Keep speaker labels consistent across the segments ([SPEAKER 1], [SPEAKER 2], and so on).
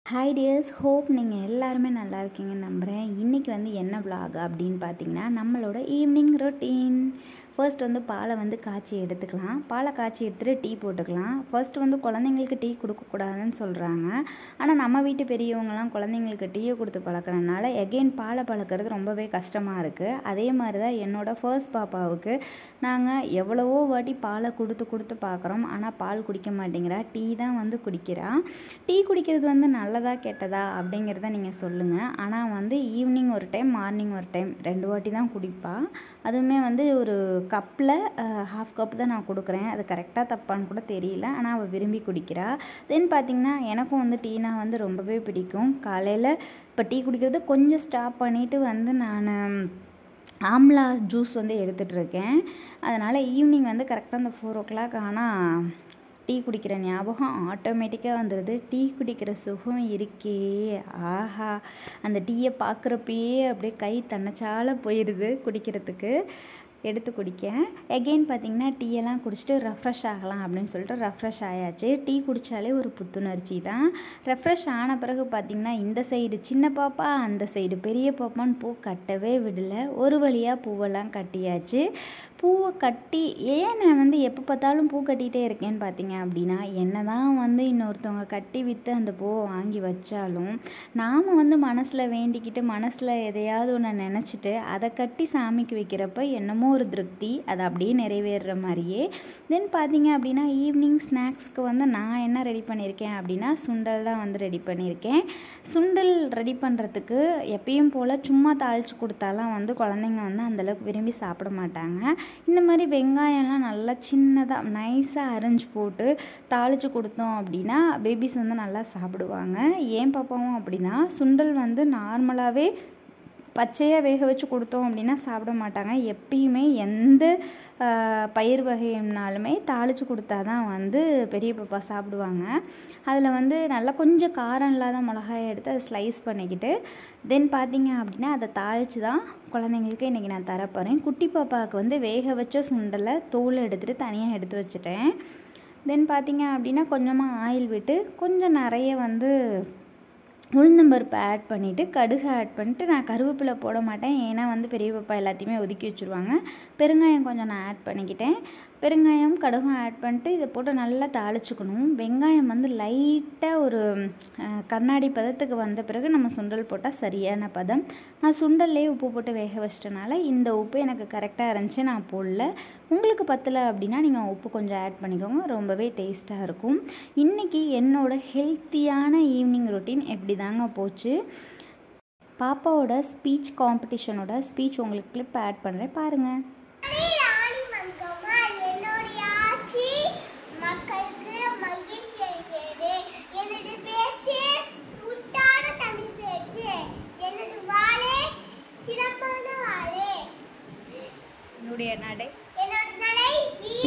[SPEAKER 1] Hi tears, hope நீங்கள் எல்லாருமே நல்லா இருக்கீங்கன்னு நம்புகிறேன். இன்றைக்கி என்ன vlog அப்படின்னு பார்த்தீங்கன்னா, நம்மளோட ஈவினிங் ரொட்டீன். ஃபர்ஸ்ட் பாலை காய்ச்சி எடுத்துக்கலாம். பாலை காய்ச்சி எடுத்துகிட்டு டீ போட்டுக்கலாம். ஃபர்ஸ்ட் குழந்தைங்களுக்கு டீ கொடுக்கக்கூடாதுன்னு சொல்கிறாங்க. ஆனால் நம்ம வீட்டு பெரியவங்கலாம் குழந்தைங்களுக்கு டீயை கொடுத்து பழக்கிறதுனால எகெயின் பாலை பழக்கிறது ரொம்பவே கஷ்டமாக இருக்குது. அதே மாதிரி தான் என்னோடய ஃபர்ஸ்ட் பாப்பாவுக்கு நாங்கள் எவ்வளவோ வாட்டி பாலை கொடுத்து பார்க்குறோம். ஆனால் பால் குடிக்க மாட்டேங்கிறா. டீ தான் குடிக்கிறா. டீ குடிக்கிறது நல்லதா கெட்டதா அப்படிங்கிறத நீங்கள் சொல்லுங்கள். ஆனால் ஈவினிங் ஒரு டைம், மார்னிங் ஒரு டைம், 2 வாட்டி தான் குடிப்பா. அதுவுமே ஒரு கப்பில் ½ கப் தான் நான் கொடுக்குறேன். அது கரெக்டாக தப்பான்னு கூட தெரியல. ஆனால் அவள் விரும்பி குடிக்கிறா. தென் பார்த்திங்கன்னா எனக்கும் டீனா ரொம்பவே பிடிக்கும். காலையில் இப்போ டீ குடிக்கிறது கொஞ்சம் ஸ்டாப் பண்ணிவிட்டு நான் ஆம்லா ஜூஸ் எடுத்துகிட்ருக்கேன். அதனால் ஈவினிங் கரெக்டாக அந்த 4 o'clock ஆனால் டீ குடிக்கிற ஞாபகம் ஆட்டோமேட்டிக்காக வந்துடுது. டீ குடிக்கிற சுகம் இருக்கே, ஆஹா! அந்த டீயை பார்க்குறப்பயே அப்படியே கை தன்னைச்சால போயிடுது குடிக்கிறதுக்கு. எடுத்து குடிக்க எகெயின் பார்த்திங்கன்னா டீயெல்லாம் குடிச்சிட்டு ரெஃப்ரெஷ் ஆகலாம் அப்படின்னு சொல்லிட்டு ரெஃப்ரெஷ் ஆயாச்சு. டீ குடித்தாலே ஒரு புத்துணர்ச்சி தான். ரெஃப்ரெஷ் ஆன பிறகு பார்த்திங்கன்னா இந்த சைடு சின்ன பாப்பா, அந்த சைடு பெரிய பாப்பான்னு பூ கட்டவே விடலை. ஒரு வழியாக பூவெல்லாம் கட்டியாச்சு. பூவை கட்டி ஏன் நான் எப்போ பார்த்தாலும் பூ கட்டிகிட்டே இருக்கேன்னு பார்த்தீங்க அப்படின்னா, என்ன தான் இன்னொருத்தவங்க கட்டி விற்று அந்த பூவை வாங்கி வச்சாலும் நாம் மனசில் வேண்டிக்கிட்டு மனசில் எதையாவது ஒன்று நினச்சிட்டு அதை கட்டி சாமிக்கு வைக்கிறப்ப என்னமோ ஒரு திருப்தி, அது அப்படியே நிறைவேறுற மாதிரியே. தென் பார்த்தீங்க அப்படின்னா ஈவினிங் ஸ்நாக்ஸ்க்கு நான் என்ன ரெடி பண்ணியிருக்கேன் அப்படின்னா, சுண்டல் தான் ரெடி பண்ணியிருக்கேன். சுண்டல் ரெடி பண்ணுறதுக்கு எப்பயும் போல் சும்மா தாளித்து கொடுத்தாலாம் குழந்தைங்க அந்தளவுக்கு விரும்பி சாப்பிட மாட்டாங்க. இந்த மாதிரி வெங்காயம்லாம் நல்லா சின்னதாக நைஸாக அரைஞ்சி போட்டு தாளித்து கொடுத்தோம் அப்படின்னா பேபிஸ் நல்லா சாப்பிடுவாங்க. ஏன் பாப்பாவும் அப்படி தான். சுண்டல் நார்மலாகவே பச்சையாக வேக வச்சு கொடுத்தோம் அப்படின்னா சாப்பிட மாட்டாங்க. எப்பயுமே எந்த பயிர் வகைனாலுமே தாளித்து கொடுத்தா தான் பெரிய பாப்பா சாப்பிடுவாங்க. அதில் நல்லா கொஞ்சம் காரம் இல்லாத மிளகாயை எடுத்து அதை ஸ்லைஸ் பண்ணிக்கிட்டு தென் பார்த்திங்க அப்படின்னா அதை தாளித்து தான் குழந்தைங்களுக்கு இன்றைக்கி நான் தரப்போகிறேன். குட்டி பாப்பாவுக்கு வேக வச்ச சுண்டலை தோல் எடுத்துகிட்டு தனியாக எடுத்து வச்சுட்டேன். தென் பார்த்திங்க அப்படின்னா கொஞ்சமாக ஆயில் விட்டு கொஞ்சம் நிறைய உளுந்தம்பருப்பு ஆட் பண்ணிவிட்டு கடுகு ஆட் பண்ணிட்டு, நான் கருவேப்பிலை போட மாட்டேன். ஏன்னா பெரிய பாப்பா எல்லாத்தையுமே ஒதுக்கி வச்சுருவாங்க. பெருங்காயம் கொஞ்சம் நான் ஆட் பண்ணிக்கிட்டேன். பெருங்காயம் கடுகும் ஆட் பண்ணிட்டு இதை போட்டு நல்லா தாளிச்சுக்கணும். வெங்காயம் லைட்டாக ஒரு கண்ணாடி பதத்துக்கு வந்த பிறகு நம்ம சுண்டல் போட்டால் சரியான பதம். நான் சுண்டல்லையே உப்பு போட்டு வேக வச்சிட்டனால இந்த உப்பு எனக்கு கரெக்டாக இருந்துச்சு, நான் போடல. உங்களுக்கு பத்தலை அப்படின்னா நீங்கள் உப்பு கொஞ்சம் ஆட் பண்ணிக்கோங்க. ரொம்பவே டேஸ்ட்டாக இருக்கும். இன்றைக்கி என்னோடய ஹெல்த்தியான ஈவினிங் ரொட்டீன் எப்படி தாங்க போச்சு. பாப்பாவோட ஸ்பீச் காம்படிஷனோட ஸ்பீச் உங்களுக்கு கிளிப் ஆட் பண்ணுறேன், பாருங்கள்.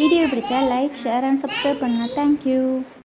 [SPEAKER 1] வீடியோ பிடிச்சா லைக், ஷேர் அண்ட் சப்ஸ்கிரைப் பண்ணுங்கள். தேங்க்யூ.